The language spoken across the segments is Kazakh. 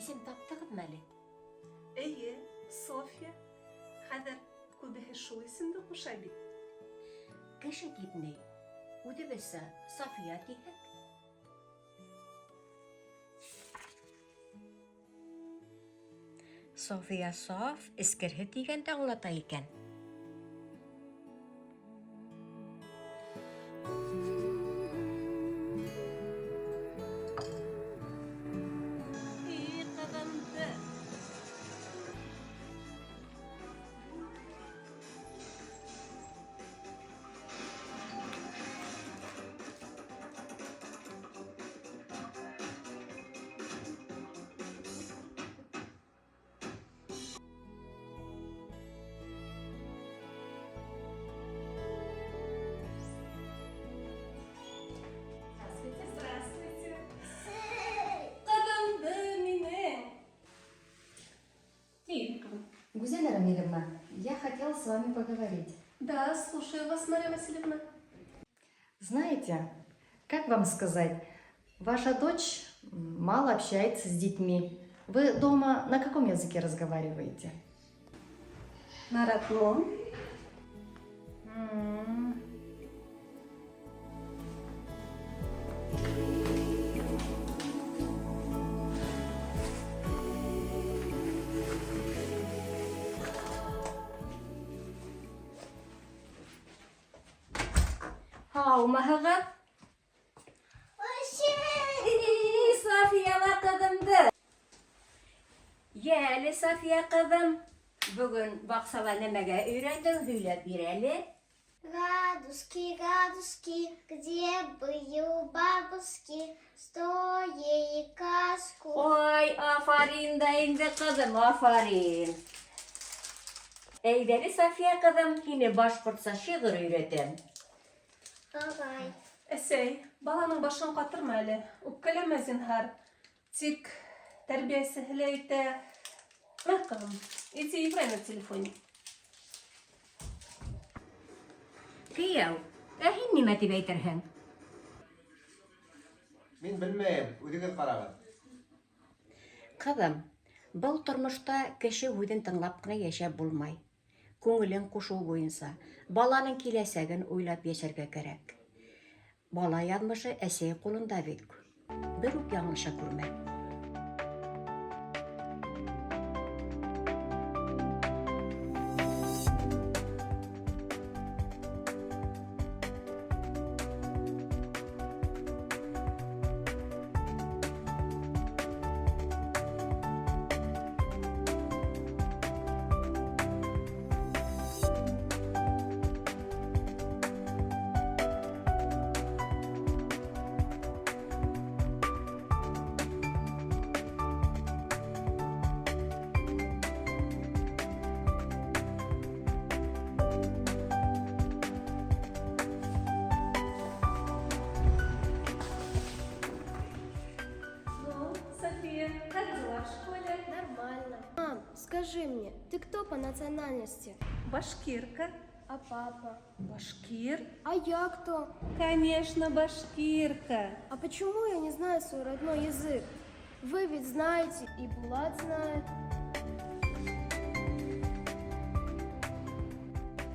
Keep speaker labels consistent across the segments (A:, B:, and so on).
A: Исем таптығыдым әлі?
B: Әйе, Софья. Хәҙер күбеһе шул исемде ҡуша бит.
A: Кеше типней. Үҙебеҙсә Сафия тиһәк. София саф, эскерһеҙ тигәнде аңлата икән.
C: Гузель Рамилевна, я хотела с вами поговорить.
B: Да, слушаю вас, Мария Васильевна.
C: Знаете, как вам сказать, ваша дочь мало общается с детьми. Вы дома на каком языке разговариваете?
B: На родном.
A: Һаумыһығыҙ? Сафияла ҡыҙымды. Йәле, Сафия ҡыҙым. Бөгөн баҡсала нәмәгә өйрәндең, һөйләп бир әле.
D: Радужки, радужки, где были у бабушки, сто яйкашку.
A: Ой, афарин да инде ҡыҙым, афарин. Әйҙәле, Сафия ҡыҙым, һине башҡортса шиғыр өйрәтәм.
D: Давай.
B: Әсәй, баланың башын ҡатырма әле. Үпкәләмә зинһар. Тик тәрбиәсеһе лә әйтә. Мә, ҡыҙым, иди играй на телефоне.
A: Кейәү, һин нимә тип әйтерһең?
E: Мин белмәйем, үҙегеҙ ҡарағыҙ.
A: Ҡыҙым, был тормошта кеше һүҙен тыңлап ҡына йәшәп булмай. Күңелен ҡушыу буйынса, баланың киләсәген уйлап йәшәргә кәрәк. Бала яҙмышы әсәй ҡулында бит. Бер үк яңылыша күрмә.
D: Нормально. Мам, скажи мне, ты кто по национальности?
B: Башкирка.
D: А папа?
B: Башкир?
D: А я кто?
B: Конечно, башкирка.
D: А почему я не знаю свой родной язык? Вы ведь знаете, и Булат знает.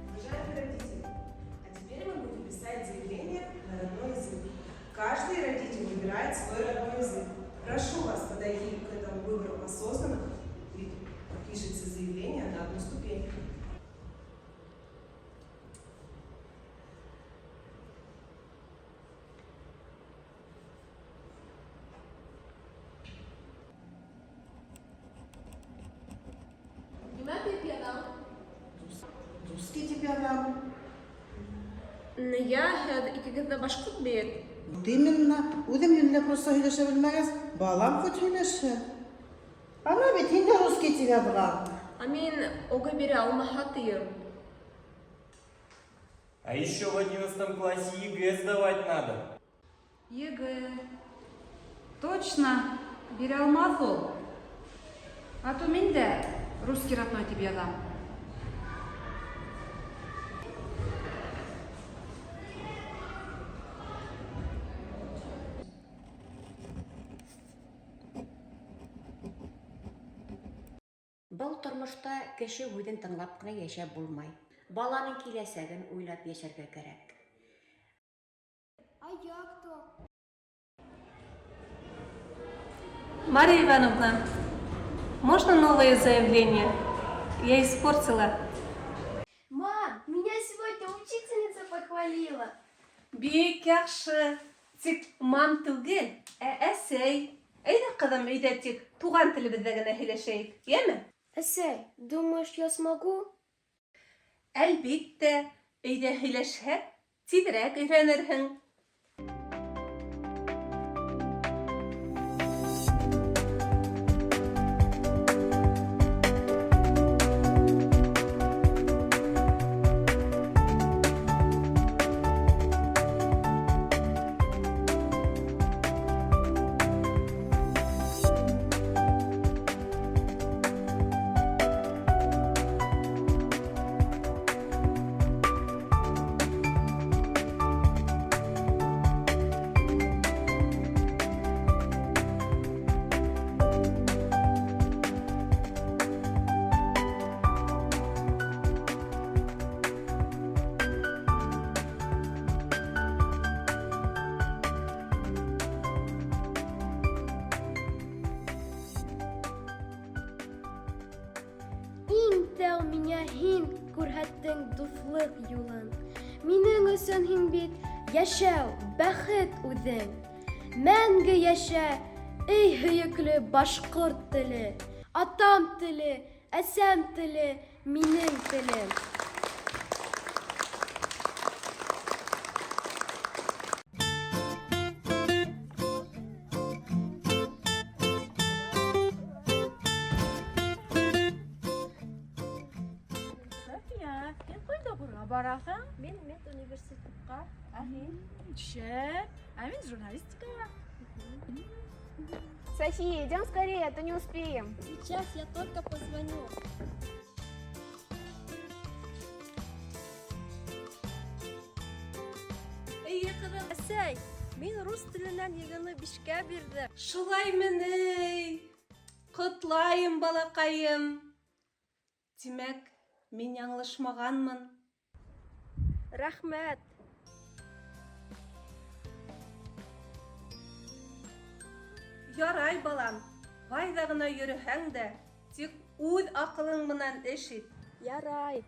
F: Уважаемые родители, а теперь мы будем писать заявление на родной язык. Каждый родитель выбирает свой родной язык. Прошу вас подойти к этому выбору осознанно и пишите заявление на одну ступень.
G: Русский тебя дам.
B: Я икегеҙ башҡорт бит.
G: Вот именно. Үҙем йүнләп русса һөйләшә белмәгәс, балам хоть һөйләшһен. Ана бит һин дә русский тигә була.
B: А мин уға бирә алмаһа тием.
H: А еще в 11 классе ЕГЭ сдавать надо.
I: ЕГЭ. Точно, бере алмаҫ ул. А то мин дә русский родной тип яҙам.
A: кеше һүҙен тыңлап ҡына йәшәп булмай. Баланың киләсәген уйлап йәшәргә кәрәк.
D: А як то?
B: Мария Ивановна, можно новое заявление? Я испортила.
D: Мам, меня сегодня учительница похвалила.
B: Бик яҡшы. Тик мам түгел, әсәй. Әйҙә, ҡыҙым, өйҙә тик туған телебеҙҙә генә һөйләшәйек, йәме?
D: Әсәй, думаешь, я смогу?
B: Әлбиттә, өйҙә һөйләшһәк, тиҙерәк өйрәнерһең.
D: Иң тәү миңә һин күрһәттең дуҫлык юлын. Минең өсөн һин бит йәшәү, бәхет үҙең. Мәңге йәшә, эй һөйөклө башҡорт теле. Атам теле, әсәм теле, минең телем.
J: Барасың? Мен университетка. Шәп. Мен журналистикага.
D: София, идем скорее, а то не успеем.
J: Сейчас я только позвоню.
B: Эйе, ҡыҙым.
J: Әсәй, мин рус теленән 25-кә бирҙем.
B: Шулаймы, ҡотлайым, балаҡайым. Тимәк, мин яңлышмағанмын.
J: Рәхмәт.
B: Ярай, балам. Ҡайҙа ғына йөрөһәң дә, тик үҙ аҡылың менән эш ит.
J: Ярай.